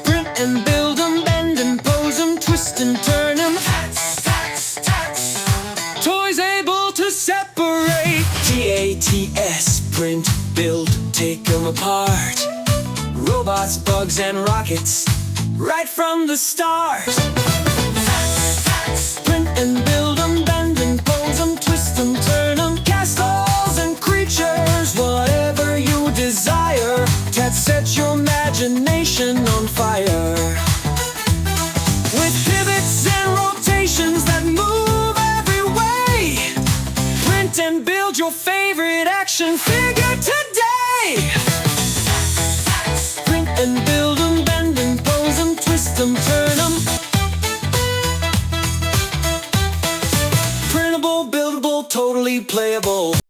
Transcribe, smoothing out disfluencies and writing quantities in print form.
Print and build 'em, bend and pose 'em, twist and turn 'em. Toys able to separate. TATS, print, build, take 'em apart. Robots, bugs, and rockets, right from the start. Print and build 'em, bend and pose 'em, twist and turn 'em. Castles and creatures, whatever you desire. TATS set your imagination on fire. With pivots and rotations that move every way. Print and build your favorite action figure today. Print and build 'em, bend and pose 'em, twist 'em, turn 'em. Printable, buildable, totally playable.